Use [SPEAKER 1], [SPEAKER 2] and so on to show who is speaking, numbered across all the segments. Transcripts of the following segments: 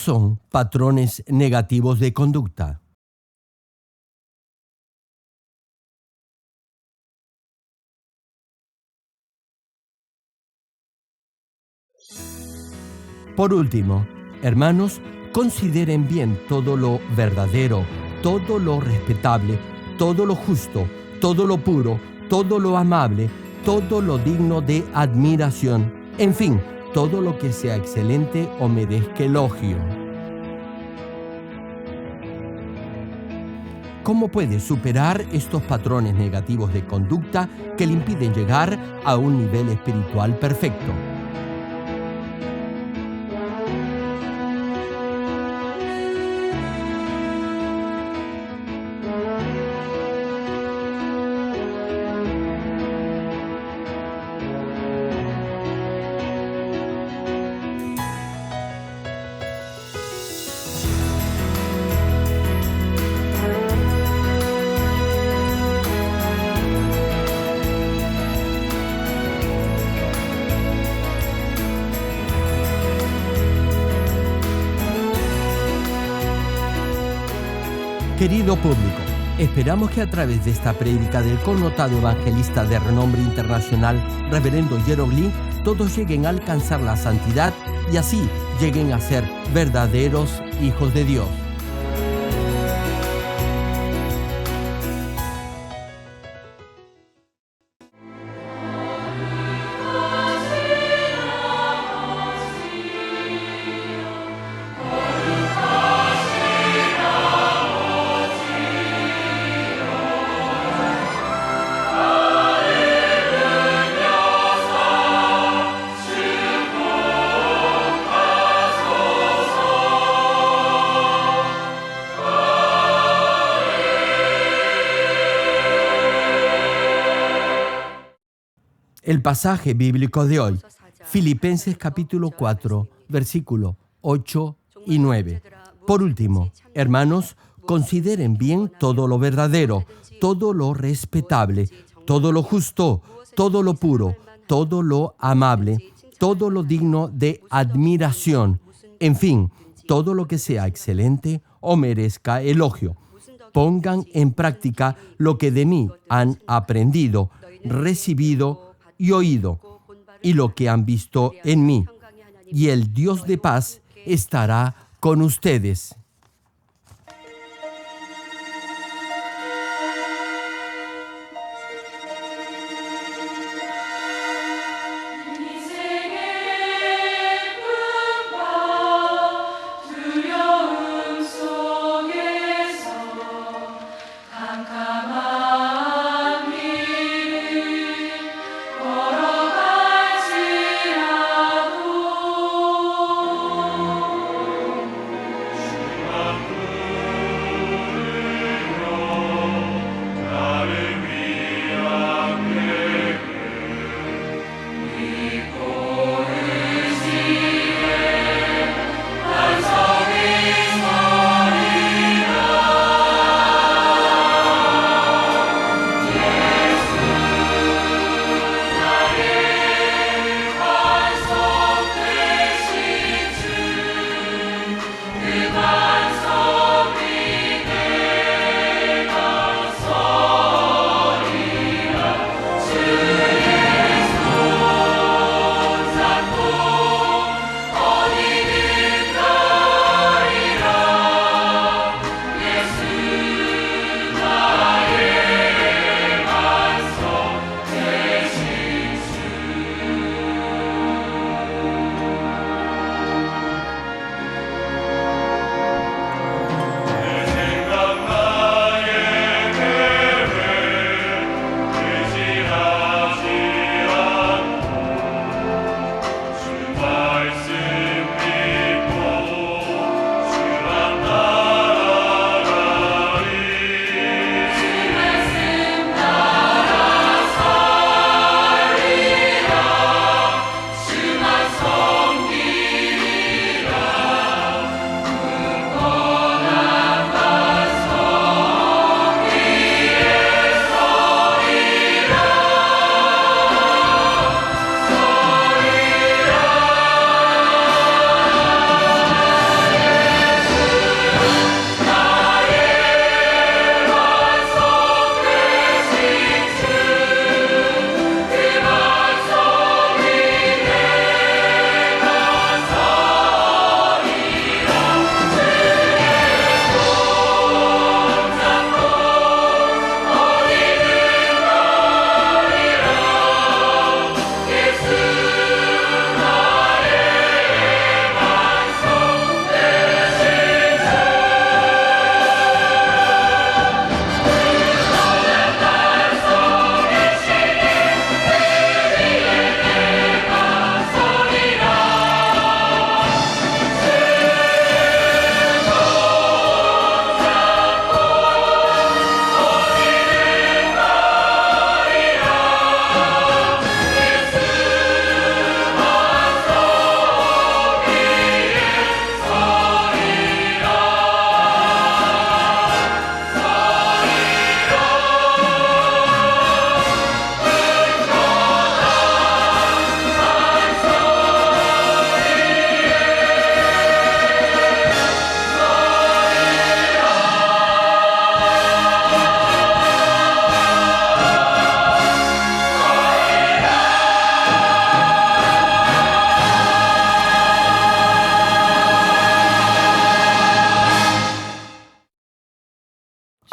[SPEAKER 1] son patrones negativos de conducta? Por último, hermanos, consideren bien todo lo verdadero, todo lo respetable, todo lo justo, todo lo puro, todo lo amable, todo lo digno de admiración, en fin, todo lo que sea excelente o merezca elogio. ¿Cómo puede superar estos patrones negativos de conducta que le impiden llegar a un nivel espiritual perfecto? Querido público, esperamos que a través de esta prédica del connotado evangelista de renombre internacional, Reverendo Gerald Lee, todos lleguen a alcanzar la santidad y así lleguen a ser verdaderos hijos de Dios. El pasaje bíblico de hoy, Filipenses capítulo 4, versículo 8 y 9. Por último, hermanos, consideren bien todo lo verdadero, todo lo respetable, todo lo justo, todo lo puro, todo lo amable, todo lo digno de admiración, en fin, todo lo que sea excelente o merezca elogio. Pongan en práctica lo que de mí han aprendido, recibido y oído, y lo que han visto en mí, y el Dios de paz estará con ustedes.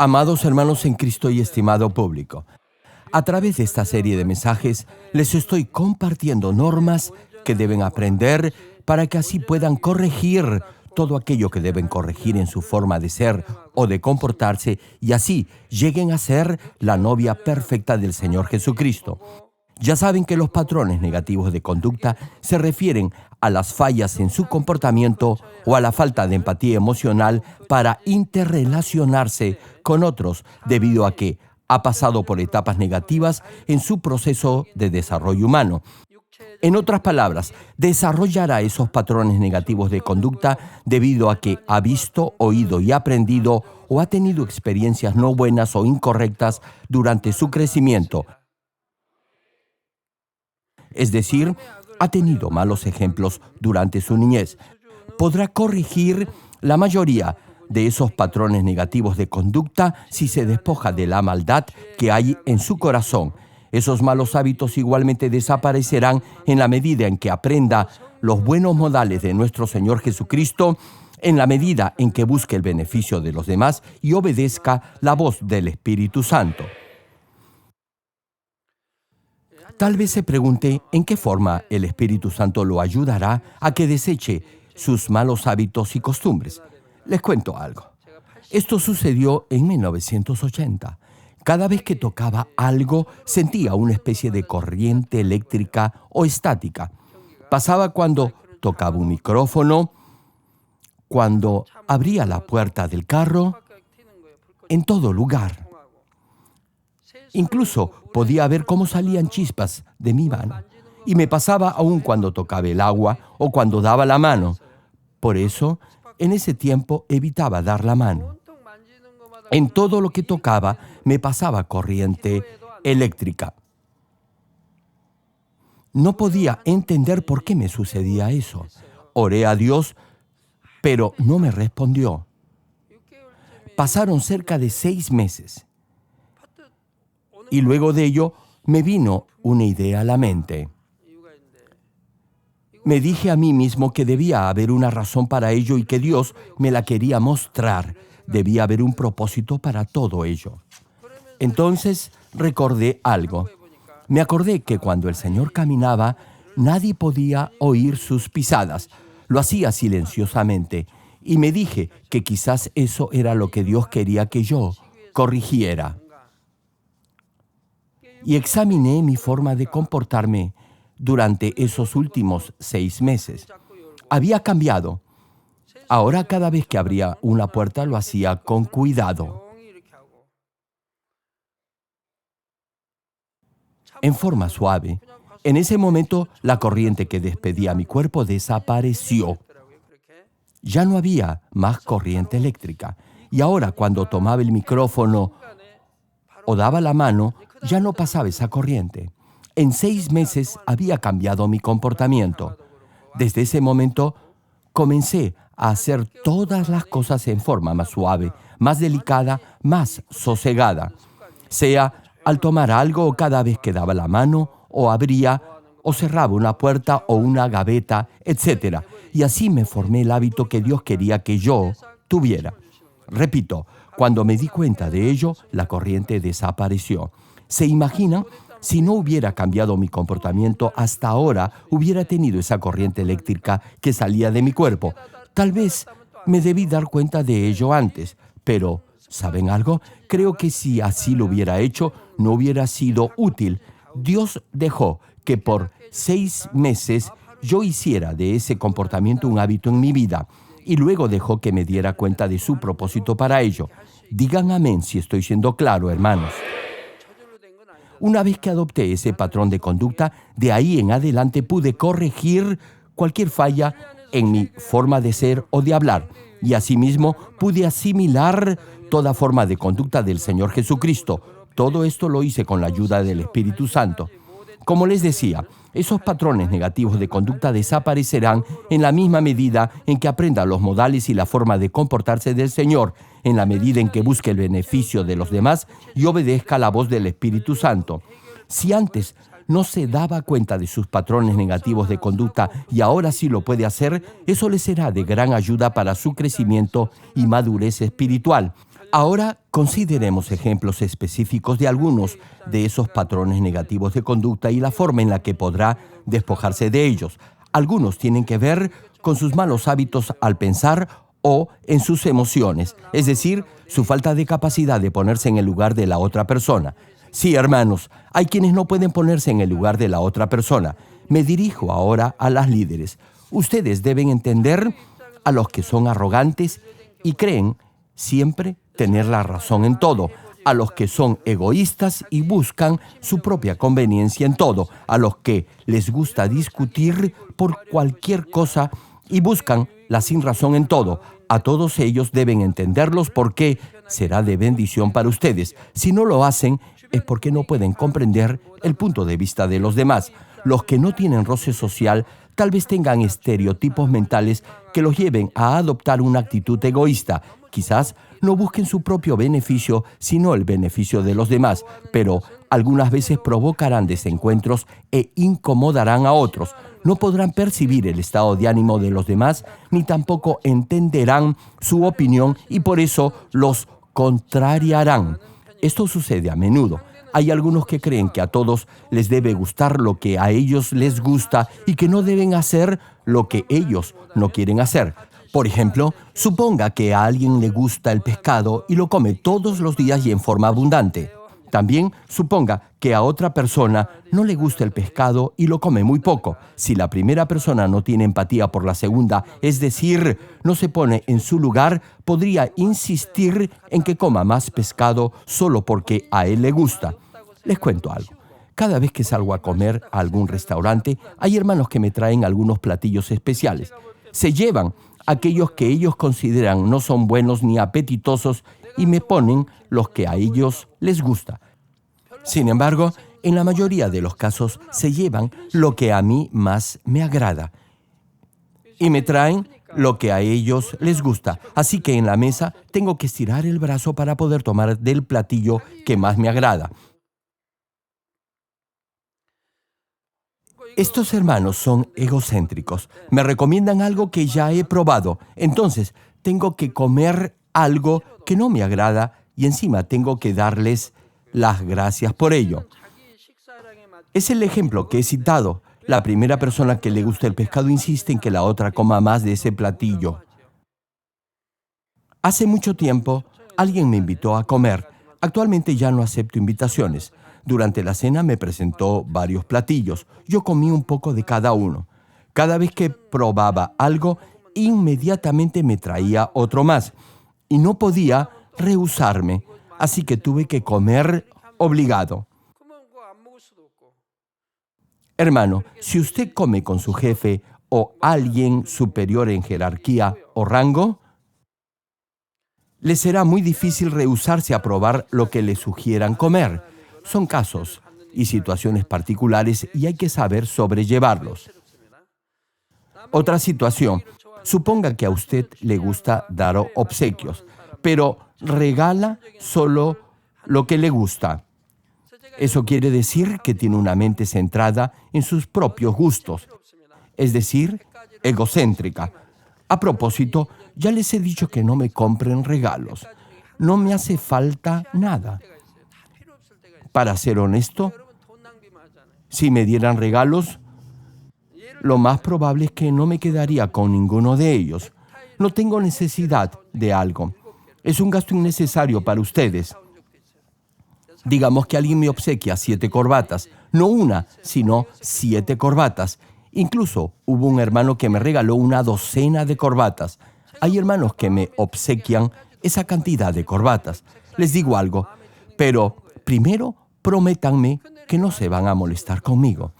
[SPEAKER 1] Amados hermanos en Cristo y estimado público, a través de esta serie de mensajes les estoy compartiendo normas que deben aprender para que así puedan corregir todo aquello que deben corregir en su forma de ser o de comportarse y así lleguen a ser la novia perfecta del Señor Jesucristo. Ya saben que los patrones negativos de conducta se refieren a las fallas en su comportamiento o a la falta de empatía emocional para interrelacionarse con otros debido a que ha pasado por etapas negativas en su proceso de desarrollo humano. En otras palabras, desarrollará esos patrones negativos de conducta debido a que ha visto, oído y aprendido o ha tenido experiencias no buenas o incorrectas durante su crecimiento. Es decir, ha tenido malos ejemplos durante su niñez. Podrá corregir la mayoría de esos patrones negativos de conducta si se despoja de la maldad que hay en su corazón. Esos malos hábitos igualmente desaparecerán en la medida en que aprenda los buenos modales de nuestro Señor Jesucristo, en la medida en que busque el beneficio de los demás y obedezca la voz del Espíritu Santo. Tal vez se pregunte en qué forma el Espíritu Santo lo ayudará a que deseche sus malos hábitos y costumbres. Les cuento algo. Esto sucedió en 1980. Cada vez que tocaba algo, sentía una especie de corriente eléctrica o estática. Pasaba cuando tocaba un micrófono, cuando abría la puerta del carro, en todo lugar. Incluso podía ver cómo salían chispas de mi mano. Y me pasaba aún cuando tocaba el agua o cuando daba la mano. Por eso, en ese tiempo evitaba dar la mano. En todo lo que tocaba me pasaba corriente eléctrica. No podía entender por qué me sucedía eso. Oré a Dios, pero no me respondió. Pasaron cerca de 6 meses. Y luego de ello me vino una idea a la mente. Me dije a mí mismo que debía haber una razón para ello y que Dios me la quería mostrar. Debía haber un propósito para todo ello. Entonces recordé algo. Me acordé que cuando el Señor caminaba, nadie podía oír sus pisadas. Lo hacía silenciosamente. Y me dije que quizás eso era lo que Dios quería que yo corrigiera. Y examiné mi forma de comportarme durante esos últimos 6 meses. Había cambiado. Ahora cada vez que abría una puerta lo hacía con cuidado. En forma suave. En ese momento la corriente que despedía mi cuerpo desapareció. Ya no había más corriente eléctrica. Y ahora cuando tomaba el micrófono o daba la mano, ya no pasaba esa corriente. En 6 meses había cambiado mi comportamiento. Desde ese momento comencé a hacer todas las cosas en forma más suave, más delicada, más sosegada. Sea al tomar algo o cada vez que daba la mano, o abría o cerraba una puerta o una gaveta, etc. Y así me formé el hábito que Dios quería que yo tuviera. Repito, cuando me di cuenta de ello, la corriente desapareció. ¿Se imaginan? Si no hubiera cambiado mi comportamiento hasta ahora, hubiera tenido esa corriente eléctrica que salía de mi cuerpo. Tal vez me debí dar cuenta de ello antes, pero, ¿saben algo? Creo que si así lo hubiera hecho, no hubiera sido útil. Dios dejó que por 6 meses yo hiciera de ese comportamiento un hábito en mi vida y luego dejó que me diera cuenta de su propósito para ello. Digan amén si estoy siendo claro, hermanos. Una vez que adopté ese patrón de conducta, de ahí en adelante pude corregir cualquier falla en mi forma de ser o de hablar. Y asimismo pude asimilar toda forma de conducta del Señor Jesucristo. Todo esto lo hice con la ayuda del Espíritu Santo. Como les decía, esos patrones negativos de conducta desaparecerán en la misma medida en que aprenda los modales y la forma de comportarse del Señor, en la medida en que busque el beneficio de los demás y obedezca la voz del Espíritu Santo. Si antes no se daba cuenta de sus patrones negativos de conducta y ahora sí lo puede hacer, eso le será de gran ayuda para su crecimiento y madurez espiritual. Ahora consideremos ejemplos específicos de algunos de esos patrones negativos de conducta y la forma en la que podrá despojarse de ellos. Algunos tienen que ver con sus malos hábitos al pensar o en sus emociones, es decir, su falta de capacidad de ponerse en el lugar de la otra persona. Sí, hermanos, hay quienes no pueden ponerse en el lugar de la otra persona. Me dirijo ahora a las líderes. Ustedes deben entender a los que son arrogantes y creen siempre tener la razón en todo, a los que son egoístas y buscan su propia conveniencia en todo, a los que les gusta discutir por cualquier cosa y buscan la sinrazón en todo. A todos ellos deben entenderlos porque será de bendición para ustedes. Si no lo hacen, es porque no pueden comprender el punto de vista de los demás. Los que no tienen roce social tal vez tengan estereotipos mentales que los lleven a adoptar una actitud egoísta. Quizás no busquen su propio beneficio, sino el beneficio de los demás, pero algunas veces provocarán desencuentros e incomodarán a otros. No podrán percibir el estado de ánimo de los demás, ni tampoco entenderán su opinión y por eso los contrariarán. Esto sucede a menudo. Hay algunos que creen que a todos les debe gustar lo que a ellos les gusta y que no deben hacer lo que ellos no quieren hacer. Por ejemplo, suponga que a alguien le gusta el pescado y lo come todos los días y en forma abundante. También suponga que a otra persona no le gusta el pescado y lo come muy poco. Si la primera persona no tiene empatía por la segunda, es decir, no se pone en su lugar, podría insistir en que coma más pescado solo porque a él le gusta. Les cuento algo. Cada vez que salgo a comer a algún restaurante, hay hermanos que me traen algunos platillos especiales. Se llevan aquellos que ellos consideran no son buenos ni apetitosos y me ponen los que a ellos les gusta. Sin embargo, en la mayoría de los casos se llevan lo que a mí más me agrada y me traen lo que a ellos les gusta. Así que en la mesa tengo que estirar el brazo para poder tomar del platillo que más me agrada. Estos hermanos son egocéntricos. Me recomiendan algo que ya he probado. Entonces, tengo que comer algo que no me agrada y encima tengo que darles las gracias por ello. Es el ejemplo que he citado. La primera persona que le gusta el pescado insiste en que la otra coma más de ese platillo. Hace mucho tiempo, alguien me invitó a comer. Actualmente ya no acepto invitaciones. Durante la cena me presentó varios platillos. Yo comí un poco de cada uno. Cada vez que probaba algo, inmediatamente me traía otro más. Y no podía rehusarme, así que tuve que comer obligado. Hermano, si usted come con su jefe o alguien superior en jerarquía o rango, le será muy difícil rehusarse a probar lo que le sugieran comer. Son casos y situaciones particulares y hay que saber sobrellevarlos. Otra situación. Suponga que a usted le gusta dar obsequios, pero regala solo lo que le gusta. Eso quiere decir que tiene una mente centrada en sus propios gustos, es decir, egocéntrica. A propósito, ya les he dicho que no me compren regalos. No me hace falta nada. Para ser honesto, si me dieran regalos, lo más probable es que no me quedaría con ninguno de ellos. No tengo necesidad de algo. Es un gasto innecesario para ustedes. Digamos que alguien me obsequia 7 corbatas. No una, sino 7 corbatas. Incluso hubo un hermano que me regaló una docena de corbatas. Hay hermanos que me obsequian esa cantidad de corbatas. Les digo algo, pero primero prométanme que no se van a molestar conmigo.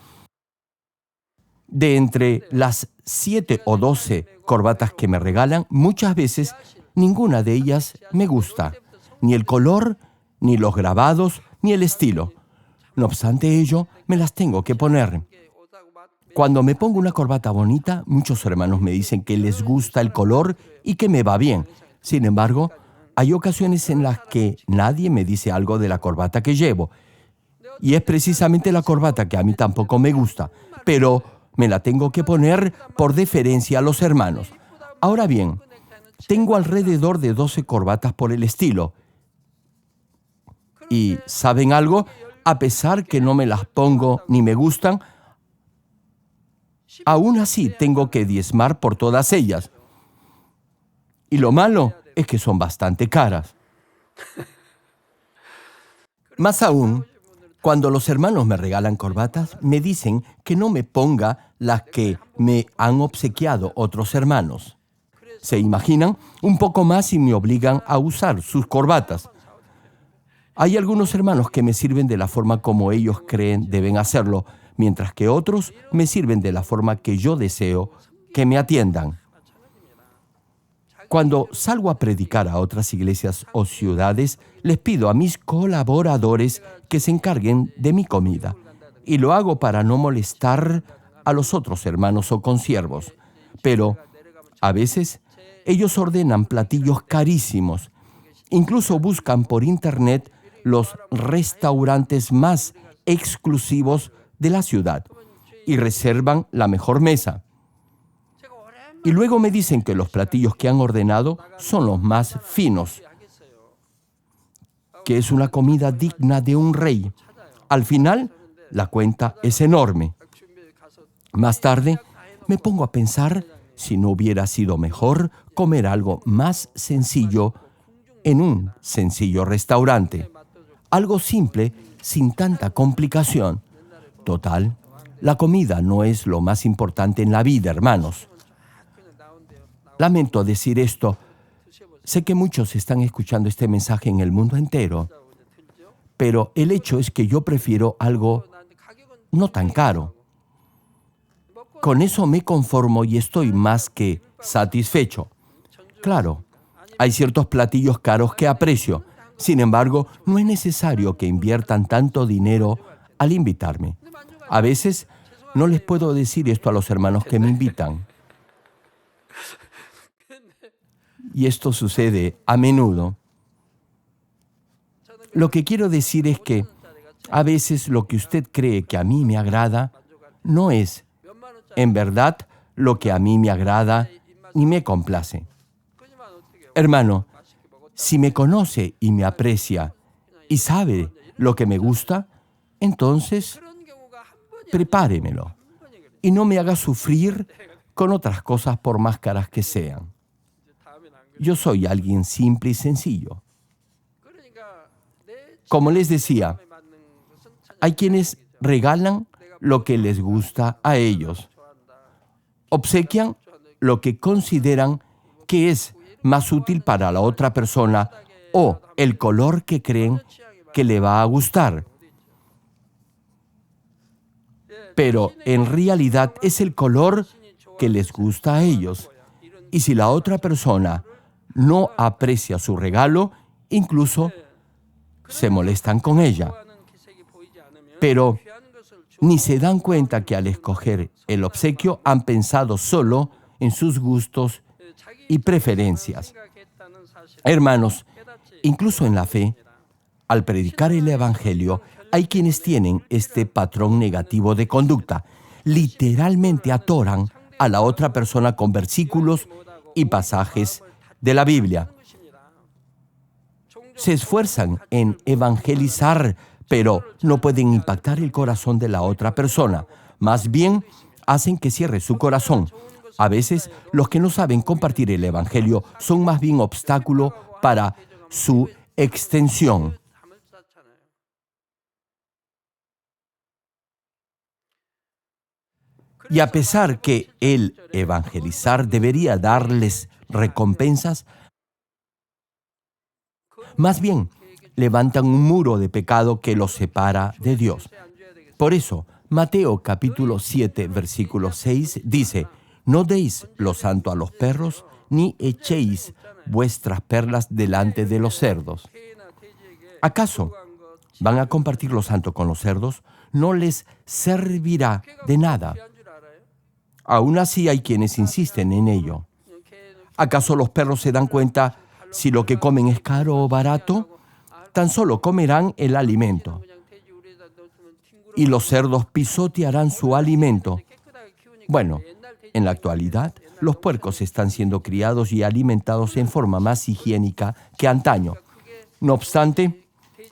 [SPEAKER 1] De entre las 7 o 12 corbatas que me regalan, muchas veces ninguna de ellas me gusta. Ni el color, ni los grabados, ni el estilo. No obstante ello, me las tengo que poner. Cuando me pongo una corbata bonita, muchos hermanos me dicen que les gusta el color y que me va bien. Sin embargo, hay ocasiones en las que nadie me dice algo de la corbata que llevo. Y es precisamente la corbata que a mí tampoco me gusta, pero me la tengo que poner por deferencia a los hermanos. Ahora bien, tengo alrededor de 12 corbatas por el estilo, Y ¿saben algo? A pesar que no me las pongo ni me gustan, aún así tengo que diezmar por todas ellas. Y lo malo es que son bastante caras. Más aún, cuando los hermanos me regalan corbatas, me dicen que no me ponga las que me han obsequiado otros hermanos. ¿Se imaginan? Un poco más y me obligan a usar sus corbatas. Hay algunos hermanos que me sirven de la forma como ellos creen deben hacerlo, mientras que otros me sirven de la forma que yo deseo que me atiendan. Cuando salgo a predicar a otras iglesias o ciudades, les pido a mis colaboradores que se encarguen de mi comida. Y lo hago para no molestar a los otros hermanos o consiervos. Pero a veces ellos ordenan platillos carísimos. Incluso buscan por internet los restaurantes más exclusivos de la ciudad y reservan la mejor mesa. Y luego me dicen que los platillos que han ordenado son los más finos, que es una comida digna de un rey. Al final, la cuenta es enorme. Más tarde, me pongo a pensar si no hubiera sido mejor comer algo más sencillo en un sencillo restaurante. Algo simple, sin tanta complicación. Total, la comida no es lo más importante en la vida, hermanos. Lamento decir esto. Sé que muchos están escuchando este mensaje en el mundo entero, pero el hecho es que yo prefiero algo no tan caro. Con eso me conformo y estoy más que satisfecho. Claro, hay ciertos platillos caros que aprecio. Sin embargo, no es necesario que inviertan tanto dinero al invitarme. A veces no les puedo decir esto a los hermanos que me invitan. Y esto sucede a menudo. Lo que quiero decir es que a veces lo que usted cree que a mí me agrada no es, en verdad, lo que a mí me agrada ni me complace. Hermano, si me conoce y me aprecia y sabe lo que me gusta, entonces prepáremelo y no me haga sufrir con otras cosas por más caras que sean. Yo soy alguien simple y sencillo. Como les decía, hay quienes regalan lo que les gusta a ellos. Obsequian lo que consideran que es más útil para la otra persona o el color que creen que le va a gustar. Pero en realidad es el color que les gusta a ellos. Y si la otra persona no aprecia su regalo, incluso se molestan con ella. Pero ni se dan cuenta que al escoger el obsequio han pensado solo en sus gustos y preferencias. Hermanos, incluso en la fe, al predicar el Evangelio, hay quienes tienen este patrón negativo de conducta. Literalmente atoran a la otra persona con versículos y pasajes de la Biblia. Se esfuerzan en evangelizar, pero no pueden impactar el corazón de la otra persona. Más bien, hacen que cierre su corazón. A veces, los que no saben compartir el Evangelio son más bien obstáculo para su extensión. Y a pesar que el evangelizar debería darles recompensas, más bien levantan un muro de pecado que los separa de Dios. Por eso, Mateo capítulo 7, versículo 6 dice: «No deis lo santo a los perros, ni echéis vuestras perlas delante de los cerdos». ¿Acaso van a compartir lo santo con los cerdos? No les servirá de nada. Aún así hay quienes insisten en ello. ¿Acaso los perros se dan cuenta si lo que comen es caro o barato? Tan solo comerán el alimento. Y los cerdos pisotearán su alimento. Bueno, en la actualidad, los puercos están siendo criados y alimentados en forma más higiénica que antaño. No obstante,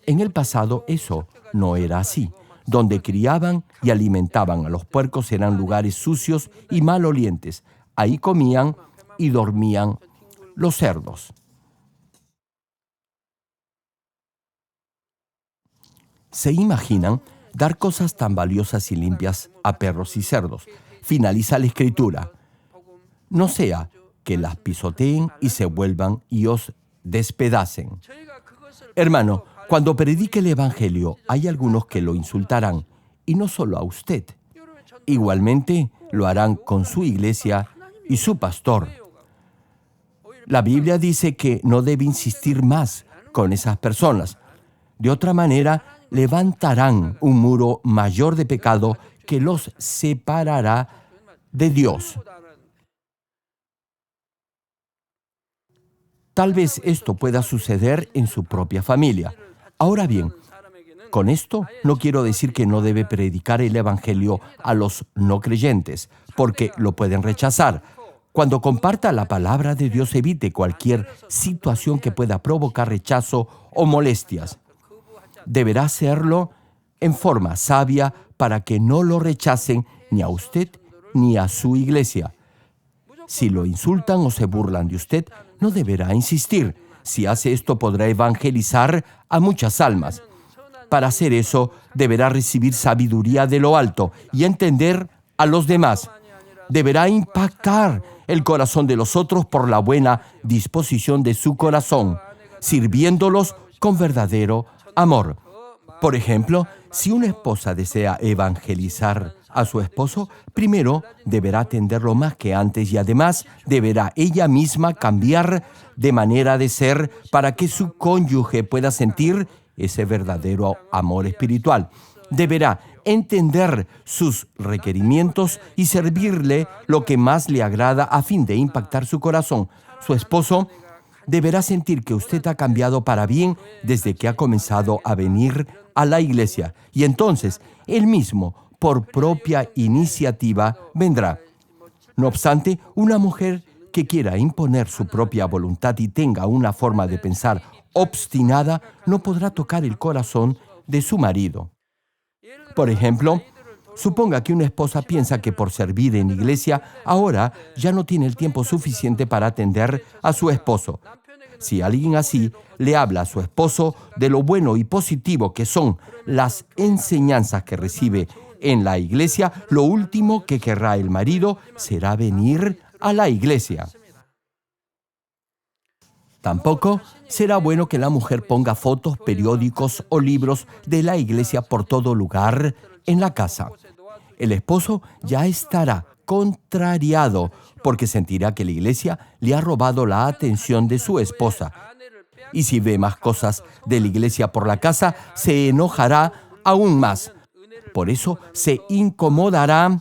[SPEAKER 1] En el pasado eso no era así. Donde criaban y alimentaban a los puercos eran lugares sucios y malolientes. Ahí comían y dormían los cerdos. ¿Se imaginan dar cosas tan valiosas y limpias a perros y cerdos? Finaliza la escritura. No sea que las pisoteen y se vuelvan y os despedacen. Hermano, cuando predique el Evangelio, hay algunos que lo insultarán, y no solo a usted. Igualmente lo harán con su iglesia y su pastor. La Biblia dice que no debe insistir más con esas personas. De otra manera, levantarán un muro mayor de pecado que los separará de Dios. Tal vez esto pueda suceder en su propia familia. Ahora bien, con esto no quiero decir que no debe predicar el Evangelio a los no creyentes, porque lo pueden rechazar. Cuando comparta la palabra de Dios, evite cualquier situación que pueda provocar rechazo o molestias. Deberá hacerlo en forma sabia para que no lo rechacen ni a usted ni a su iglesia. Si lo insultan o se burlan de usted, no deberá insistir. Si hace esto, podrá evangelizar a muchas almas. Para hacer eso, deberá recibir sabiduría de lo alto y entender a los demás. Deberá impactar el corazón de los otros por la buena disposición de su corazón, sirviéndolos con verdadero amor. Por ejemplo, si una esposa desea evangelizar a su esposo, primero deberá atenderlo más que antes y además deberá ella misma cambiar de manera de ser para que su cónyuge pueda sentir ese verdadero amor espiritual. Deberá entender sus requerimientos y servirle lo que más le agrada a fin de impactar su corazón. Su esposo deberá sentir que usted ha cambiado para bien desde que ha comenzado a venir a la iglesia. Y entonces, él mismo, por propia iniciativa, vendrá. No obstante, una mujer que quiera imponer su propia voluntad y tenga una forma de pensar obstinada, no podrá tocar el corazón de su marido. Por ejemplo, suponga que una esposa piensa que por servir en iglesia, ahora ya no tiene el tiempo suficiente para atender a su esposo. Si alguien así le habla a su esposo de lo bueno y positivo que son las enseñanzas que recibe en la iglesia, lo último que querrá el marido será venir a la iglesia. Tampoco será bueno que la mujer ponga fotos, periódicos o libros de la iglesia por todo lugar en la casa. El esposo ya estará contrariado porque sentirá que la iglesia le ha robado la atención de su esposa. Y si ve más cosas de la iglesia por la casa, se enojará aún más. Por eso se incomodará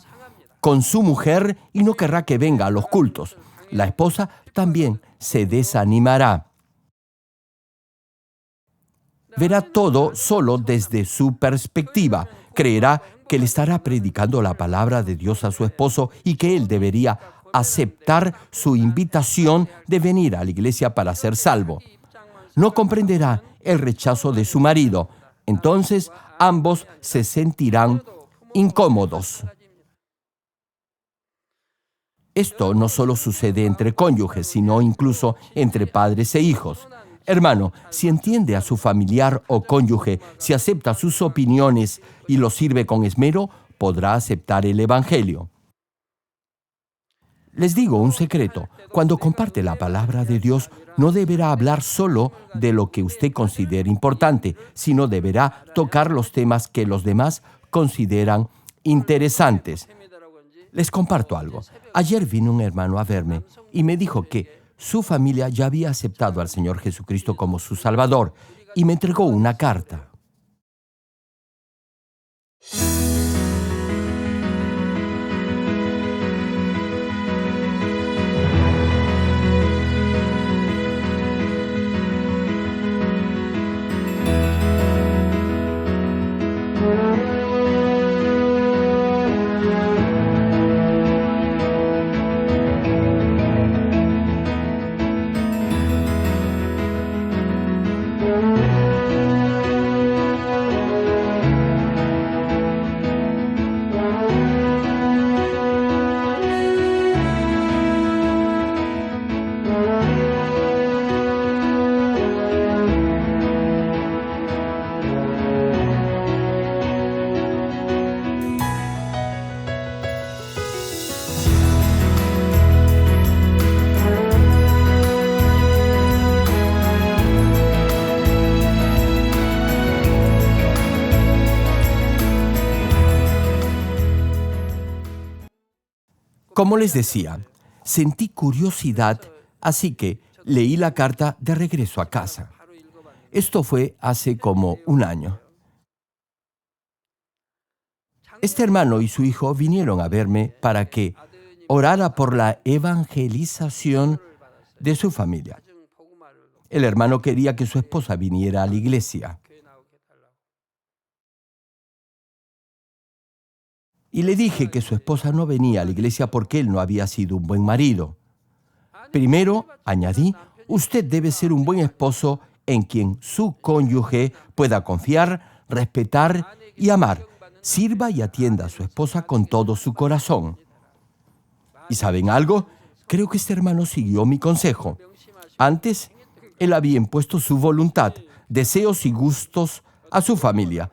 [SPEAKER 1] con su mujer y no querrá que venga a los cultos. La esposa también se desanimará. Verá todo solo desde su perspectiva. Creerá que le estará predicando la palabra de Dios a su esposo y que él debería aceptar su invitación de venir a la iglesia para ser salvo. No comprenderá el rechazo de su marido. Entonces, ambos se sentirán incómodos. Esto no solo sucede entre cónyuges, sino incluso entre padres e hijos. Hermano, si entiende a su familiar o cónyuge, si acepta sus opiniones y lo sirve con esmero, podrá aceptar el Evangelio. Les digo un secreto. Cuando comparte la palabra de Dios, no deberá hablar solo de lo que usted considere importante, sino deberá tocar los temas que los demás consideran interesantes. Les comparto algo. Ayer vino un hermano a verme y me dijo que su familia ya había aceptado al Señor Jesucristo como su Salvador y me entregó una carta. Como les decía, sentí curiosidad, así que leí la carta de regreso a casa. Esto fue hace como un año. Este hermano y su hijo vinieron a verme para que orara por la evangelización de su familia. El hermano quería que su esposa viniera a la iglesia. Y le dije que su esposa no venía a la iglesia porque él no había sido un buen marido. Primero, añadí, usted debe ser un buen esposo en quien su cónyuge pueda confiar, respetar y amar. Sirva y atienda a su esposa con todo su corazón. ¿Y saben algo? Creo que este hermano siguió mi consejo. Antes, él había impuesto su voluntad, deseos y gustos a su familia,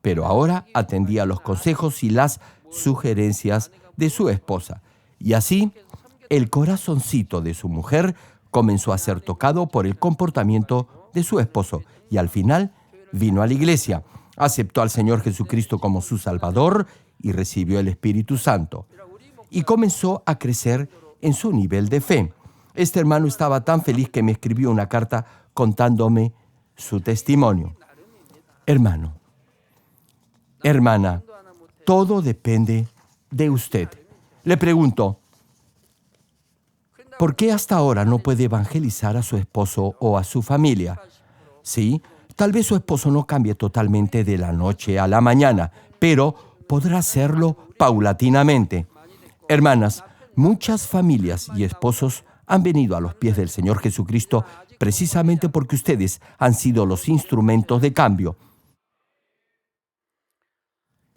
[SPEAKER 1] pero ahora atendía los consejos y las sugerencias de su esposa. Y así, el corazoncito de su mujer comenzó a ser tocado por el comportamiento de su esposo y al final vino a la iglesia, aceptó al Señor Jesucristo como su Salvador y recibió el Espíritu Santo. Y comenzó a crecer en su nivel de fe. Este hermano estaba tan feliz que me escribió una carta contándome su testimonio. Hermano, hermana, todo depende de usted. Le pregunto, ¿por qué hasta ahora no puede evangelizar a su esposo o a su familia? Sí, tal vez su esposo no cambie totalmente de la noche a la mañana, pero podrá hacerlo paulatinamente. Hermanas, muchas familias y esposos han venido a los pies del Señor Jesucristo precisamente porque ustedes han sido los instrumentos de cambio.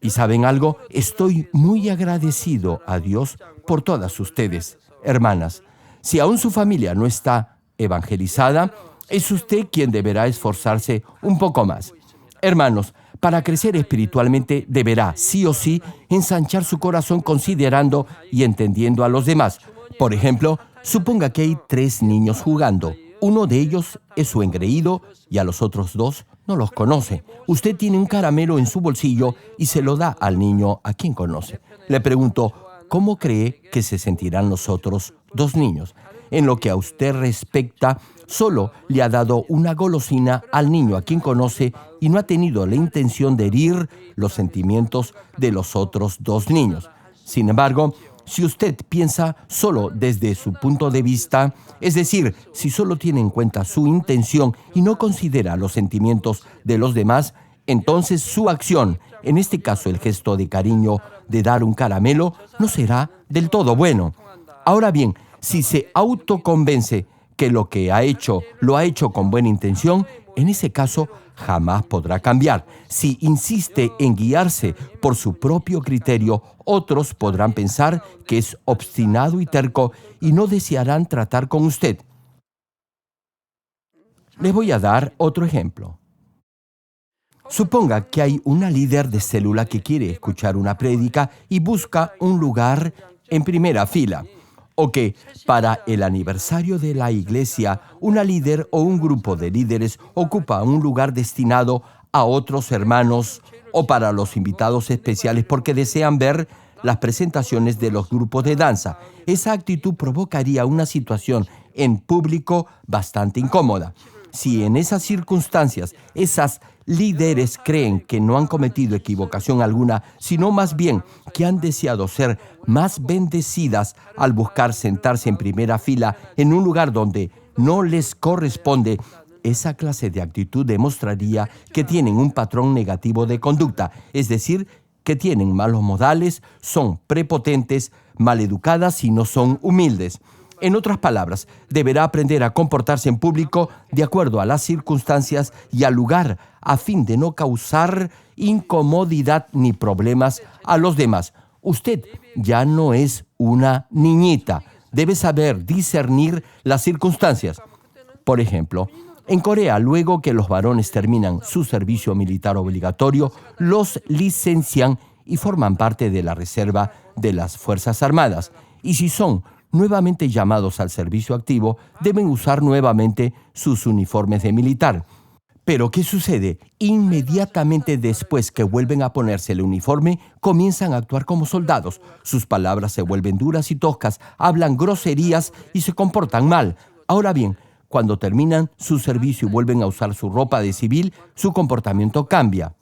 [SPEAKER 1] ¿Y saben algo? Estoy muy agradecido a Dios por todas ustedes, hermanas. Si aún su familia no está evangelizada, es usted quien deberá esforzarse un poco más. Hermanos, para crecer espiritualmente deberá, sí o sí, ensanchar su corazón considerando y entendiendo a los demás. Por ejemplo, suponga que hay 3 niños jugando. Uno de ellos es su engreído y a los otros 2 no los conoce. Usted tiene un caramelo en su bolsillo y se lo da al niño a quien conoce. Le pregunto, ¿cómo cree que se sentirán los otros 2 niños? En lo que a usted respecta, solo le ha dado una golosina al niño a quien conoce y no ha tenido la intención de herir los sentimientos de los otros 2 niños. Sin embargo, si usted piensa solo desde su punto de vista, es decir, si solo tiene en cuenta su intención y no considera los sentimientos de los demás, entonces su acción, en este caso el gesto de cariño de dar un caramelo, no será del todo bueno. Ahora bien, si se autoconvence que lo que ha hecho lo ha hecho con buena intención, en ese caso jamás podrá cambiar. Si insiste en guiarse por su propio criterio, otros podrán pensar que es obstinado y terco y no desearán tratar con usted. Les voy a dar otro ejemplo. Suponga que hay una líder de célula que quiere escuchar una prédica y busca un lugar en primera fila. O que para el aniversario de la iglesia, una líder o un grupo de líderes ocupa un lugar destinado a otros hermanos o para los invitados especiales porque desean ver las presentaciones de los grupos de danza. Esa actitud provocaría una situación en público bastante incómoda. Si en esas circunstancias esas líderes creen que no han cometido equivocación alguna, sino más bien que han deseado ser más bendecidas al buscar sentarse en primera fila en un lugar donde no les corresponde, esa clase de actitud demostraría que tienen un patrón negativo de conducta, es decir, que tienen malos modales, son prepotentes, maleducadas y no son humildes. En otras palabras, deberá aprender a comportarse en público de acuerdo a las circunstancias y al lugar, a fin de no causar incomodidad ni problemas a los demás. Usted ya no es una niñita. Debe saber discernir las circunstancias. Por ejemplo, en Corea, luego que los varones terminan su servicio militar obligatorio, los licencian y forman parte de la reserva de las Fuerzas Armadas. Y si son nuevamente llamados al servicio activo, deben usar nuevamente sus uniformes de militar. Pero, ¿qué sucede? Inmediatamente después que vuelven a ponerse el uniforme, comienzan a actuar como soldados. Sus palabras se vuelven duras y toscas, hablan groserías y se comportan mal. Ahora bien, cuando terminan su servicio y vuelven a usar su ropa de civil, su comportamiento cambia.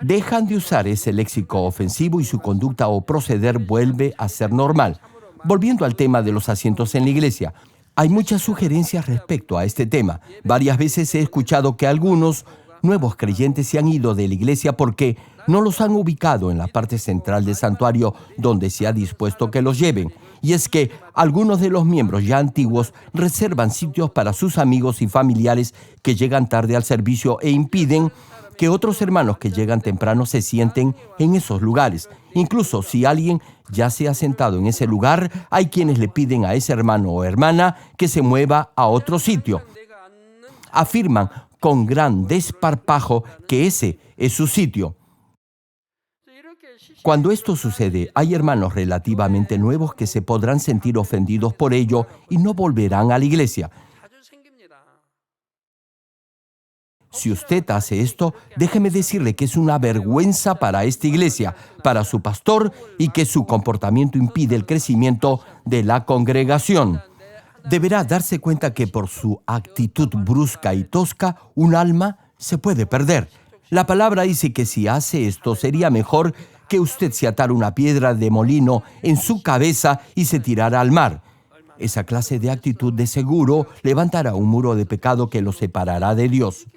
[SPEAKER 1] Dejan de usar ese léxico ofensivo y su conducta o proceder vuelve a ser normal. Volviendo al tema de los asientos en la iglesia, hay muchas sugerencias respecto a este tema. Varias veces he escuchado que algunos nuevos creyentes se han ido de la iglesia porque no los han ubicado en la parte central del santuario donde se ha dispuesto que los lleven. Y es que algunos de los miembros ya antiguos reservan sitios para sus amigos y familiares que llegan tarde al servicio e impiden que otros hermanos que llegan temprano se sienten en esos lugares. Incluso si alguien ya se ha sentado en ese lugar, hay quienes le piden a ese hermano o hermana que se mueva a otro sitio. Afirman con gran desparpajo que ese es su sitio. Cuando esto sucede, hay hermanos relativamente nuevos que se podrán sentir ofendidos por ello y no volverán a la iglesia. Si usted hace esto, déjeme decirle que es una vergüenza para esta iglesia, para su pastor, y que su comportamiento impide el crecimiento de la congregación. Deberá darse cuenta que por su actitud brusca y tosca, un alma se puede perder. La palabra dice que si hace esto, sería mejor que usted se atara una piedra de molino en su cabeza y se tirara al mar. Esa clase de actitud de seguro levantará un muro de pecado que lo separará de Dios.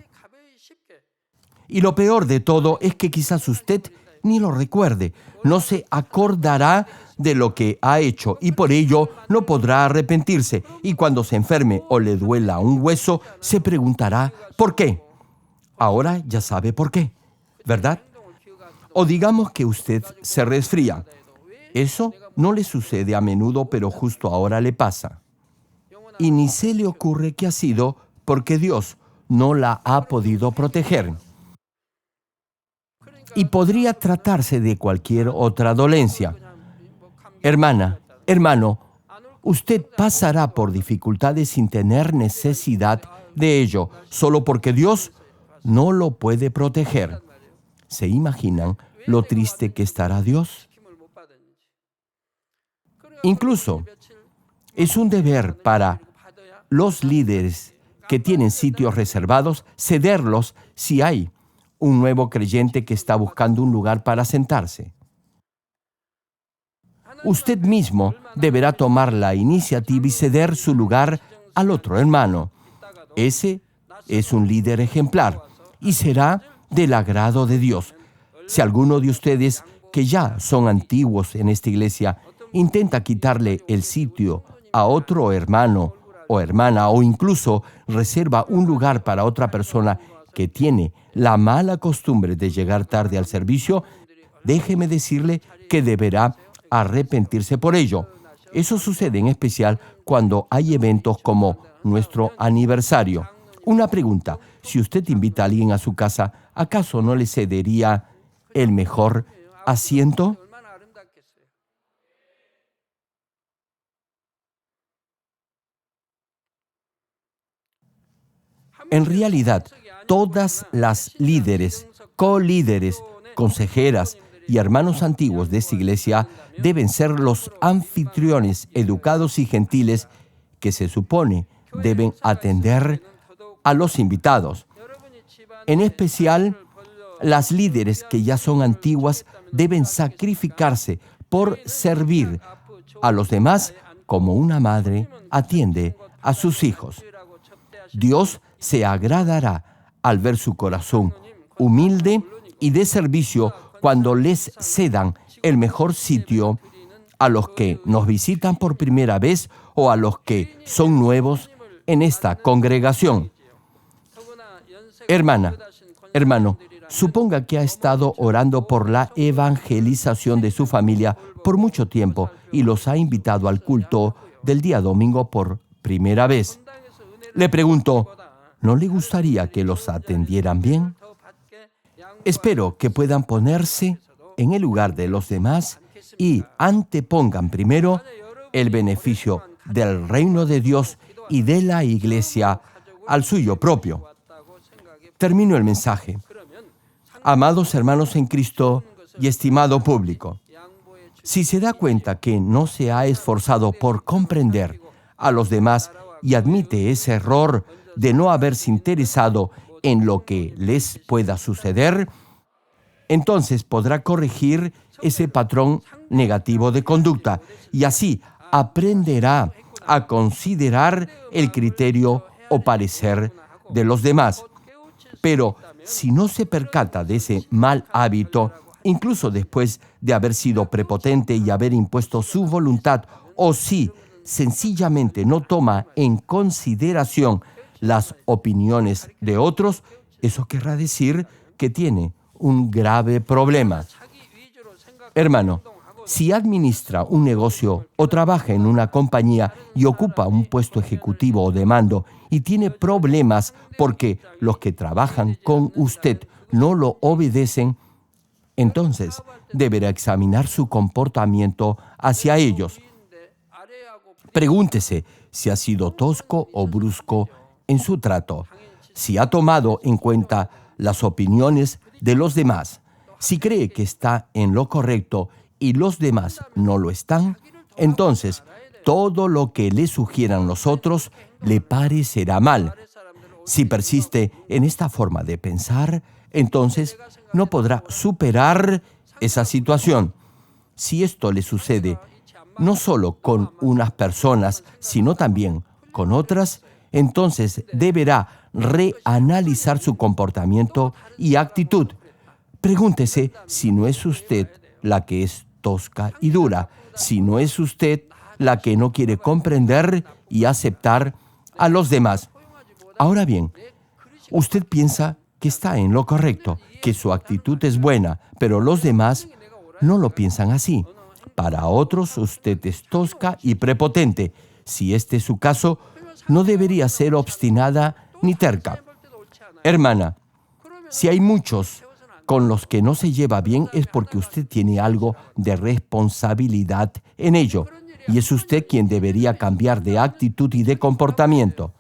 [SPEAKER 1] Y lo peor de todo es que quizás usted ni lo recuerde, no se acordará de lo que ha hecho y por ello no podrá arrepentirse. Y cuando se enferme o le duela un hueso, se preguntará ¿por qué? Ahora ya sabe por qué, ¿verdad? O digamos que usted se resfría. Eso no le sucede a menudo, pero justo ahora le pasa. Y ni se le ocurre que ha sido porque Dios no la ha podido proteger. Y podría tratarse de cualquier otra dolencia. Hermana, hermano, usted pasará por dificultades sin tener necesidad de ello, solo porque Dios no lo puede proteger. ¿Se imaginan lo triste que estará Dios? Incluso, es un deber para los líderes que tienen sitios reservados cederlos si hay un nuevo creyente que está buscando un lugar para sentarse. Usted mismo deberá tomar la iniciativa y ceder su lugar al otro hermano. Ese es un líder ejemplar y será del agrado de Dios. Si alguno de ustedes que ya son antiguos en esta iglesia intenta quitarle el sitio a otro hermano o hermana o incluso reserva un lugar para otra persona que tiene la mala costumbre de llegar tarde al servicio, déjeme decirle que deberá arrepentirse por ello. Eso sucede en especial cuando hay eventos como nuestro aniversario. Una pregunta, si usted invita a alguien a su casa, ¿acaso no le cedería el mejor asiento? En realidad, todas las líderes, colíderes, consejeras y hermanos antiguos de esta iglesia deben ser los anfitriones educados y gentiles que se supone deben atender a los invitados. En especial, las líderes que ya son antiguas deben sacrificarse por servir a los demás como una madre atiende a sus hijos. Dios se agradará al ver su corazón humilde y de servicio cuando les cedan el mejor sitio a los que nos visitan por primera vez o a los que son nuevos en esta congregación. Hermana, hermano, suponga que ha estado orando por la evangelización de su familia por mucho tiempo y los ha invitado al culto del día domingo por primera vez. Le pregunto, ¿no le gustaría que los atendieran bien? Espero que puedan ponerse en el lugar de los demás y antepongan primero el beneficio del reino de Dios y de la Iglesia al suyo propio. Termino el mensaje. Amados hermanos en Cristo y estimado público, si se da cuenta que no se ha esforzado por comprender a los demás y admite ese error de no haberse interesado en lo que les pueda suceder, entonces podrá corregir ese patrón negativo de conducta y así aprenderá a considerar el criterio o parecer de los demás. Pero si no se percata de ese mal hábito, incluso después de haber sido prepotente y haber impuesto su voluntad, o si sencillamente no toma en consideración las opiniones de otros, eso querrá decir que tiene un grave problema. Hermano, si administra un negocio o trabaja en una compañía y ocupa un puesto ejecutivo o de mando y tiene problemas porque los que trabajan con usted no lo obedecen, entonces deberá examinar su comportamiento hacia ellos. Pregúntese si ha sido tosco o brusco en su trato, si ha tomado en cuenta las opiniones de los demás, si cree que está en lo correcto y los demás no lo están, entonces todo lo que le sugieran los otros le parecerá mal. Si persiste en esta forma de pensar, entonces no podrá superar esa situación. Si esto le sucede no solo con unas personas, sino también con otras, entonces deberá reanalizar su comportamiento y actitud. Pregúntese si no es usted la que es tosca y dura, si no es usted la que no quiere comprender y aceptar a los demás. Ahora bien, usted piensa que está en lo correcto, que su actitud es buena, pero los demás no lo piensan así. Para otros, usted es tosca y prepotente. Si este es su caso, no debería ser obstinada ni terca. Hermana, si hay muchos con los que no se lleva bien, es porque usted tiene algo de responsabilidad en ello, y es usted quien debería cambiar de actitud y de comportamiento.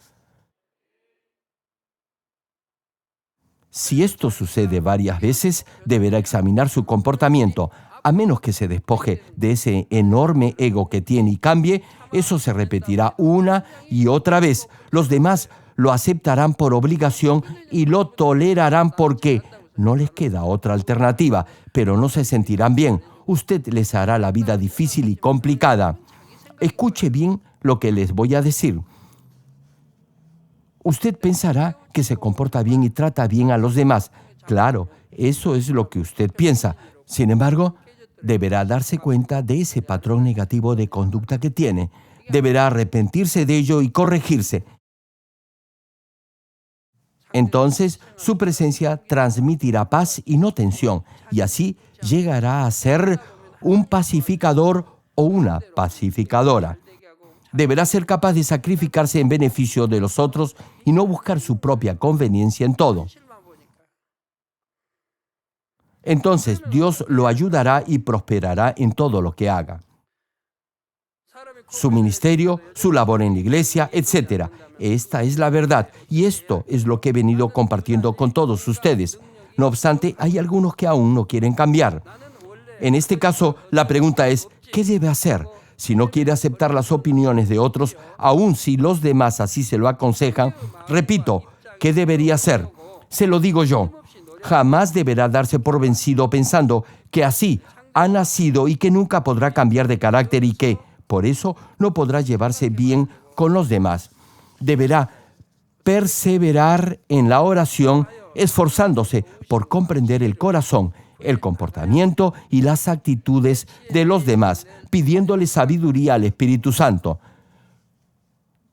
[SPEAKER 1] Si esto sucede varias veces, deberá examinar su comportamiento. A menos que se despoje de ese enorme ego que tiene y cambie, eso se repetirá una y otra vez. Los demás lo aceptarán por obligación y lo tolerarán porque no les queda otra alternativa, pero no se sentirán bien. Usted les hará la vida difícil y complicada. Escuche bien lo que les voy a decir. Usted pensará que se comporta bien y trata bien a los demás. Claro, eso es lo que usted piensa. Sin embargo, deberá darse cuenta de ese patrón negativo de conducta que tiene. Deberá arrepentirse de ello y corregirse. Entonces, su presencia transmitirá paz y no tensión, y así llegará a ser un pacificador o una pacificadora. Deberá ser capaz de sacrificarse en beneficio de los otros y no buscar su propia conveniencia en todo. Entonces, Dios lo ayudará y prosperará en todo lo que haga. Su ministerio, su labor en la iglesia, etc. Esta es la verdad y esto es lo que he venido compartiendo con todos ustedes. No obstante, hay algunos que aún no quieren cambiar. En este caso, la pregunta es, ¿qué debe hacer? Si no quiere aceptar las opiniones de otros, aun si los demás así se lo aconsejan, repito, ¿qué debería hacer? Se lo digo yo. Jamás deberá darse por vencido pensando que así ha nacido y que nunca podrá cambiar de carácter y que, por eso, no podrá llevarse bien con los demás. Deberá perseverar en la oración, esforzándose por comprender el corazón, el comportamiento y las actitudes de los demás, pidiéndole sabiduría al Espíritu Santo.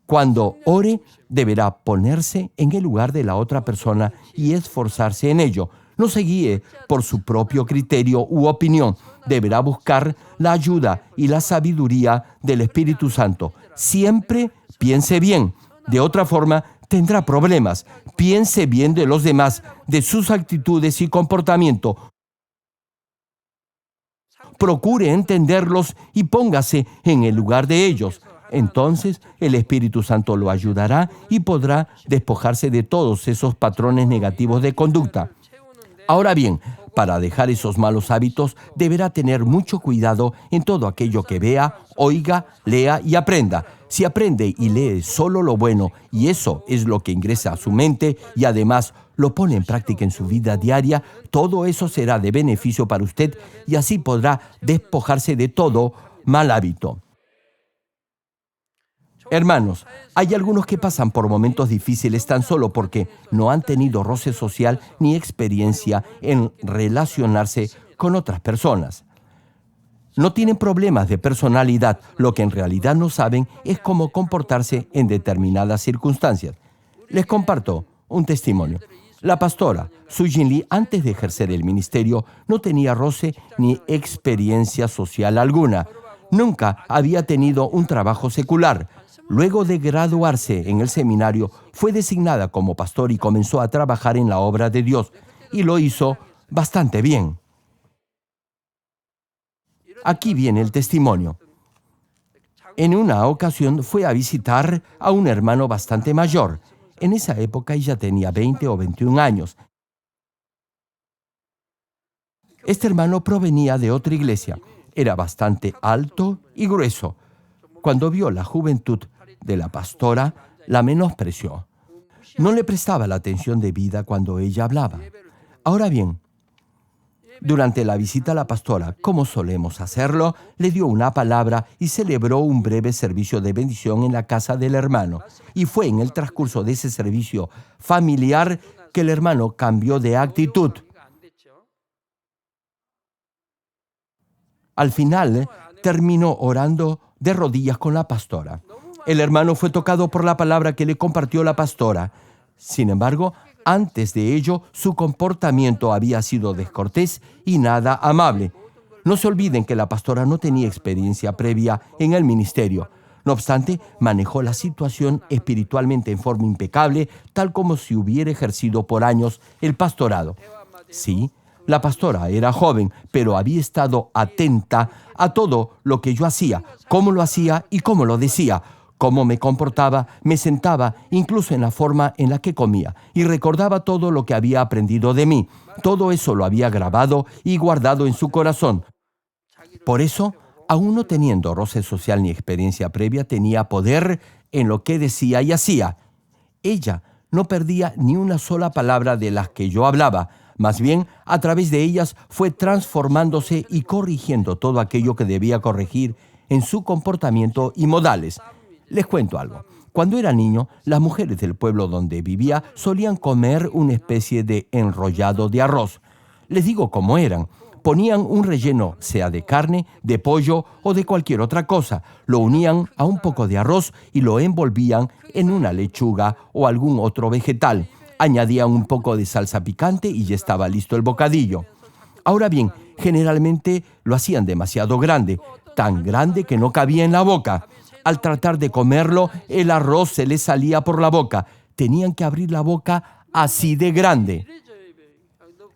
[SPEAKER 1] Cuando ore, deberá ponerse en el lugar de la otra persona y esforzarse en ello. No se guíe por su propio criterio u opinión. Deberá buscar la ayuda y la sabiduría del Espíritu Santo. Siempre piense bien. De otra forma, tendrá problemas. Piense bien de los demás, de sus actitudes y comportamiento. procure entenderlos y póngase en el lugar de ellos. Entonces, el Espíritu Santo lo ayudará y podrá despojarse de todos esos patrones negativos de conducta. Ahora bien, para dejar esos malos hábitos, deberá tener mucho cuidado en todo aquello que vea, oiga, lea y aprenda. Si aprende y lee solo lo bueno, y eso es lo que ingresa a su mente, y además lo pone en práctica en su vida diaria, todo eso será de beneficio para usted y así podrá despojarse de todo mal hábito. Hermanos, hay algunos que pasan por momentos difíciles tan solo porque no han tenido roce social ni experiencia en relacionarse con otras personas. No tienen problemas de personalidad, lo que en realidad no saben es cómo comportarse en determinadas circunstancias. Les comparto un testimonio. La pastora Sujin Lee, antes de ejercer el ministerio, no tenía roce ni experiencia social alguna. Nunca había tenido un trabajo secular. Luego de graduarse en el seminario, fue designada como pastor y comenzó a trabajar en la obra de Dios. Y lo hizo bastante bien. Aquí viene el testimonio. En una ocasión fue a visitar a un hermano bastante mayor. En esa época ella tenía 20 o 21 años. Este hermano provenía de otra iglesia. Era bastante alto y grueso. Cuando vio la juventud de la pastora, la menospreció. No le prestaba la atención debida cuando ella hablaba. Ahora bien, durante la visita a la pastora, como solemos hacerlo, le dio una palabra y celebró un breve servicio de bendición en la casa del hermano. Y fue en el transcurso de ese servicio familiar que el hermano cambió de actitud. Al final, terminó orando de rodillas con la pastora. El hermano fue tocado por la palabra que le compartió la pastora. Sin embargo, antes de ello, su comportamiento había sido descortés y nada amable. No se olviden que la pastora no tenía experiencia previa en el ministerio. No obstante, manejó la situación espiritualmente en forma impecable, tal como si hubiera ejercido por años el pastorado. Sí, la pastora era joven, pero había estado atenta a todo lo que yo hacía, cómo lo hacía y cómo lo decía, cómo me comportaba, me sentaba, incluso en la forma en la que comía, y recordaba todo lo que había aprendido de mí. Todo eso lo había grabado y guardado en su corazón. Por eso, aún no teniendo roce social ni experiencia previa, tenía poder en lo que decía y hacía. Ella no perdía ni una sola palabra de las que yo hablaba. Más bien, a través de ellas fue transformándose y corrigiendo todo aquello que debía corregir en su comportamiento y modales. Les cuento algo. Cuando era niño, las mujeres del pueblo donde vivía solían comer una especie de enrollado de arroz. Les digo cómo eran. Ponían un relleno, sea de carne, de pollo o de cualquier otra cosa. Lo unían a un poco de arroz y lo envolvían en una lechuga o algún otro vegetal. Añadían un poco de salsa picante y ya estaba listo el bocadillo. Ahora bien, generalmente lo hacían demasiado grande, tan grande que no cabía en la boca. Al tratar de comerlo, el arroz se les salía por la boca. Tenían que abrir la boca así de grande.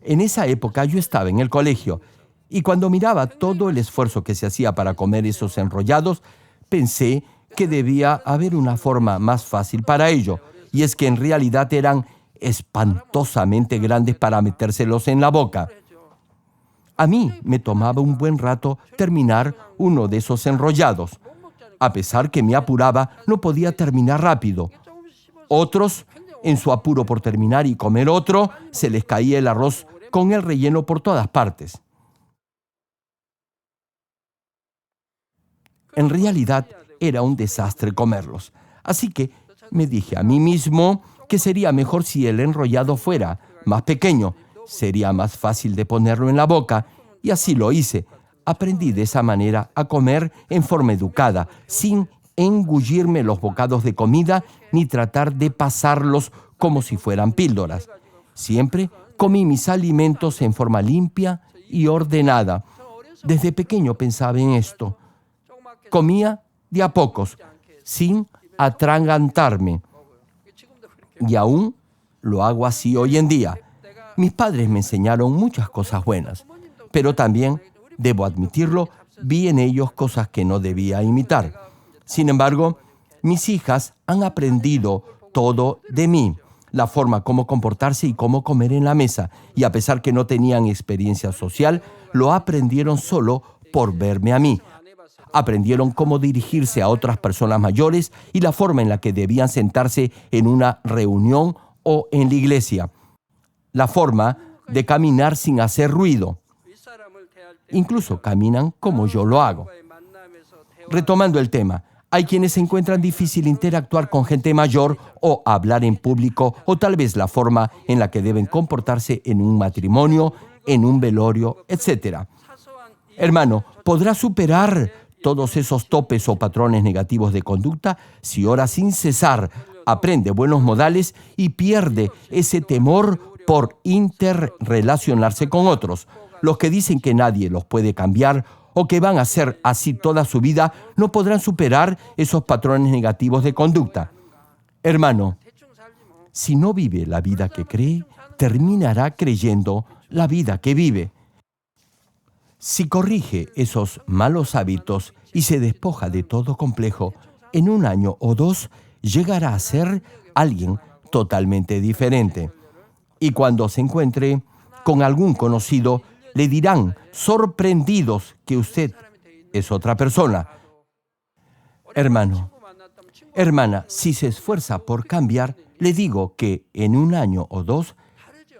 [SPEAKER 1] En esa época yo estaba en el colegio y cuando miraba todo el esfuerzo que se hacía para comer esos enrollados, pensé que debía haber una forma más fácil para ello. Y es que en realidad eran espantosamente grandes para metérselos en la boca. A mí me tomaba un buen rato terminar uno de esos enrollados. A pesar que me apuraba, no podía terminar rápido. Otros, en su apuro por terminar y comer otro, se les caía el arroz con el relleno por todas partes. En realidad, era un desastre comerlos. Así que me dije a mí mismo que sería mejor si el enrollado fuera más pequeño. Sería más fácil de ponerlo en la boca, y así lo hice. Aprendí de esa manera a comer en forma educada, sin engullirme los bocados de comida ni tratar de pasarlos como si fueran píldoras. Siempre comí mis alimentos en forma limpia y ordenada. Desde pequeño pensaba en esto. Comía de a pocos, sin atragantarme. Y aún lo hago así hoy en día. Mis padres me enseñaron muchas cosas buenas, pero también Debo admitirlo, vi en ellos cosas que no debía imitar. Sin embargo, mis hijas han aprendido todo de mí, la forma cómo comportarse y cómo comer en la mesa, y a pesar que no tenían experiencia social, lo aprendieron solo por verme a mí. Aprendieron cómo dirigirse a otras personas mayores y la forma en la que debían sentarse en una reunión o en la iglesia. La forma de caminar sin hacer ruido. Incluso caminan como yo lo hago. Retomando el tema, hay quienes encuentran difícil interactuar con gente mayor o hablar en público o tal vez la forma en la que deben comportarse en un matrimonio, en un velorio, etc. Hermano, ¿podrá superar todos esos topes o patrones negativos de conducta si ora sin cesar, aprende buenos modales y pierde ese temor por interrelacionarse con otros? Los que dicen que nadie los puede cambiar o que van a ser así toda su vida no podrán superar esos patrones negativos de conducta. Hermano, si no vive la vida que cree, terminará creyendo la vida que vive. Si corrige esos malos hábitos y se despoja de todo complejo, en 1 año o 2 llegará a ser alguien totalmente diferente. Y cuando se encuentre con algún conocido, le dirán, sorprendidos, que usted es otra persona. Hermano, hermana, si se esfuerza por cambiar, le digo que en 1 año o 2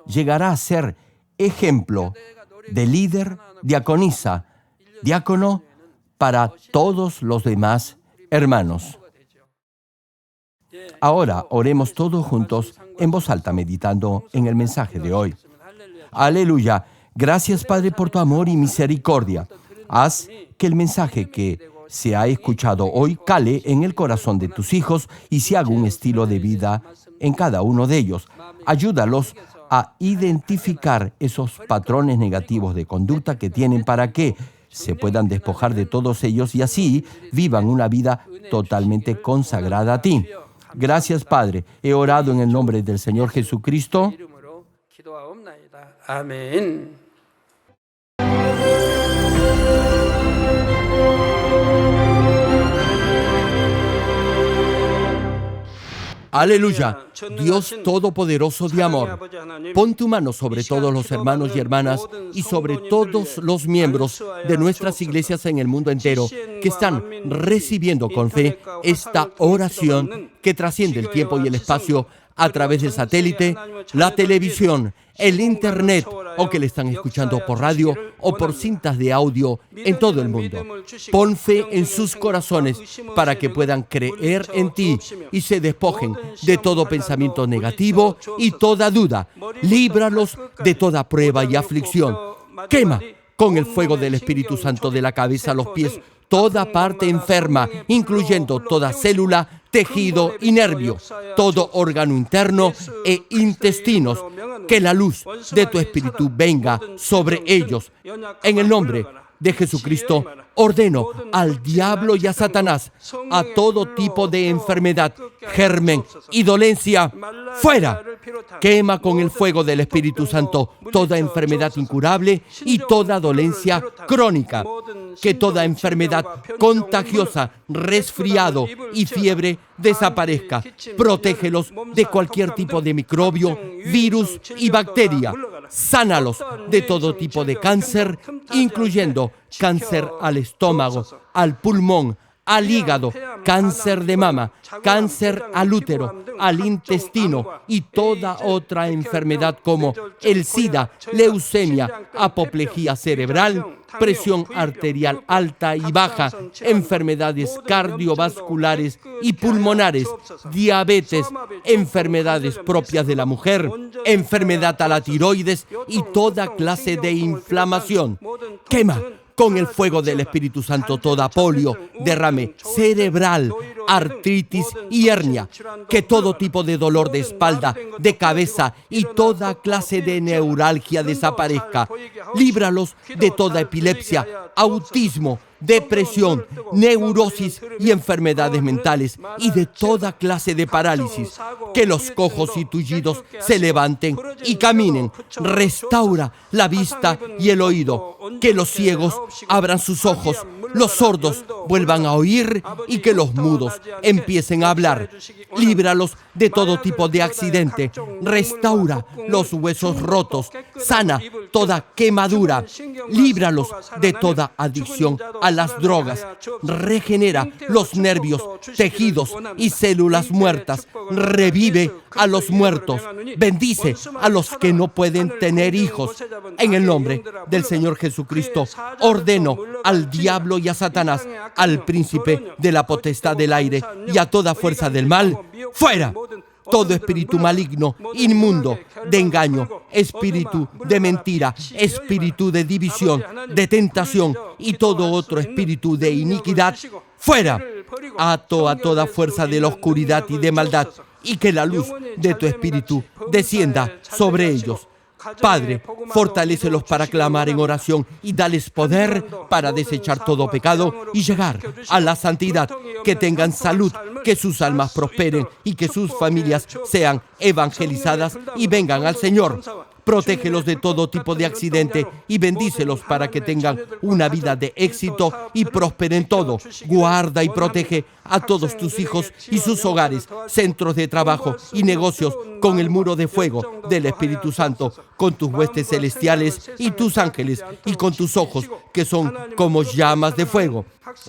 [SPEAKER 1] llegará a ser ejemplo de líder, diaconisa, diácono para todos los demás hermanos. Ahora oremos todos juntos en voz alta meditando en el mensaje de hoy. Aleluya. Gracias, Padre, por tu amor y misericordia. Haz que el mensaje que se ha escuchado hoy cale en el corazón de tus hijos y se haga un estilo de vida en cada uno de ellos. Ayúdalos a identificar esos patrones negativos de conducta que tienen para que se puedan despojar de todos ellos y así vivan una vida totalmente consagrada a ti. Gracias, Padre. He orado en el nombre del Señor Jesucristo.
[SPEAKER 2] Amén.
[SPEAKER 1] Aleluya, Dios Todopoderoso de amor, pon tu mano sobre todos los hermanos y hermanas y sobre todos los miembros de nuestras iglesias en el mundo entero que están recibiendo con fe esta oración que trasciende el tiempo y el espacio a través del satélite, la televisión, el internet o que le están escuchando por radio o por cintas de audio en todo el mundo. Pon fe en sus corazones para que puedan creer en ti y se despojen de todo pensamiento negativo y toda duda. Líbralos de toda prueba y aflicción. Quema con el fuego del Espíritu Santo de la cabeza a los pies toda parte enferma, incluyendo toda célula, tejido y nervio, todo órgano interno e intestinos. Que la luz de tu Espíritu venga sobre ellos. En el nombre de Jesucristo, ordeno al diablo y a Satanás, a todo tipo de enfermedad, germen y dolencia, fuera. Quema con el fuego del Espíritu Santo toda enfermedad incurable y toda dolencia crónica. Que toda enfermedad contagiosa, resfriado y fiebre desaparezca. Protégelos de cualquier tipo de microbio, virus y bacteria. Sánalos de todo tipo de cáncer, incluyendo cáncer al estómago, al pulmón, al hígado, cáncer de mama, cáncer al útero, al intestino y toda otra enfermedad como el SIDA, leucemia, apoplejía cerebral, presión arterial alta y baja, enfermedades cardiovasculares y pulmonares, diabetes, enfermedades propias de la mujer, enfermedad a la tiroides y toda clase de inflamación. Quema con el fuego del Espíritu Santo toda polio, derrame cerebral, artritis y hernia. Que todo tipo de dolor de espalda, de cabeza y toda clase de neuralgia desaparezca. Líbralos de toda epilepsia, autismo, depresión, neurosis y enfermedades mentales y de toda clase de parálisis. Que los cojos y tullidos se levanten y caminen. Restaura la vista y el oído. Que los ciegos abran sus ojos, los sordos vuelvan a oír y que los mudos empiecen a hablar. Líbralos de todo tipo de accidente. Restaura los huesos rotos. Sana toda quemadura. Líbralos de toda adicción a las drogas. Regenera los nervios, tejidos y células muertas. Revive a los muertos. Bendice a los que no pueden tener hijos. En el nombre del Señor Jesucristo, ordeno al diablo y a Satanás, al príncipe de la potestad del aire y a toda fuerza del mal, fuera. Todo espíritu maligno, inmundo, de engaño, espíritu de mentira, espíritu de división, de tentación y todo otro espíritu de iniquidad, fuera. Ato a toda fuerza de la oscuridad y de maldad, y que la luz de tu espíritu descienda sobre ellos. Padre, fortalécelos para clamar en oración y dales poder para desechar todo pecado y llegar a la santidad. Que tengan salud, que sus almas prosperen y que sus familias sean evangelizadas y vengan al Señor. Protégelos de todo tipo de accidente y bendícelos para que tengan una vida de éxito y prosperen todo. Guarda y protege a todos tus hijos y sus hogares, centros de trabajo y negocios con el muro de fuego del Espíritu Santo, con tus huestes celestiales y tus ángeles y con tus ojos que son como llamas de fuego.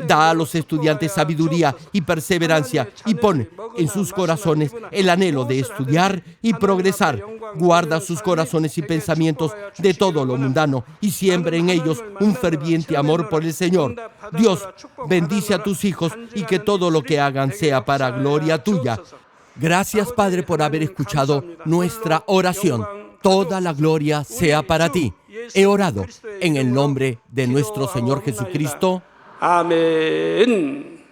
[SPEAKER 1] Da a los estudiantes sabiduría y perseverancia y pon en sus corazones el anhelo de estudiar y progresar. Guarda sus corazones y pensamientos de todo lo mundano y siembra en ellos un ferviente amor por el Señor. Dios, bendice a tus hijos y que todo lo que hagan sea para gloria tuya. Gracias, Padre, por haber escuchado nuestra oración. Toda la gloria sea para ti. He orado en el nombre de nuestro Señor Jesucristo.
[SPEAKER 2] Amén.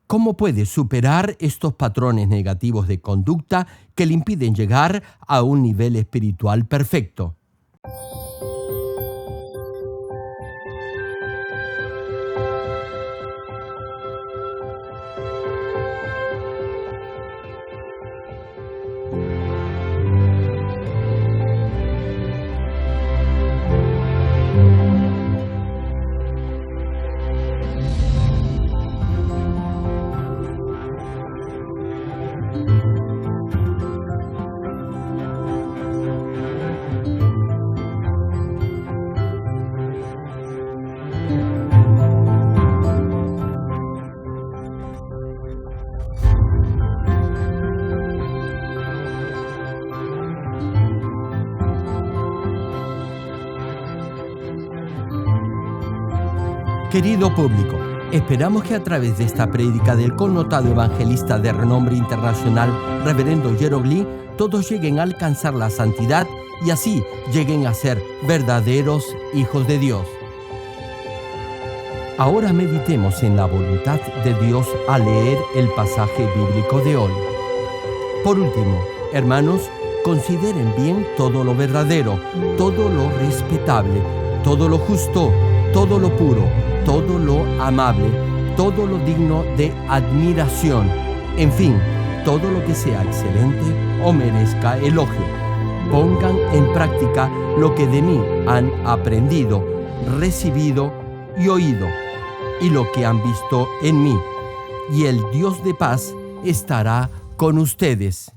[SPEAKER 1] ¿Cómo puede superar estos patrones negativos de conducta que le impiden llegar a un nivel espiritual perfecto? Querido público, esperamos que a través de esta prédica del connotado evangelista de renombre internacional, Reverendo Gerald Lee, todos lleguen a alcanzar la santidad y así lleguen a ser verdaderos hijos de Dios. Ahora meditemos en la voluntad de Dios al leer el pasaje bíblico de hoy. Por último, hermanos, consideren bien todo lo verdadero, todo lo respetable, todo lo justo, todo lo puro, todo lo amable, todo lo digno de admiración, en fin, todo lo que sea excelente o merezca elogio. Pongan en práctica lo que de mí han aprendido, recibido y oído, y lo que han visto en mí, y el Dios de paz estará con ustedes.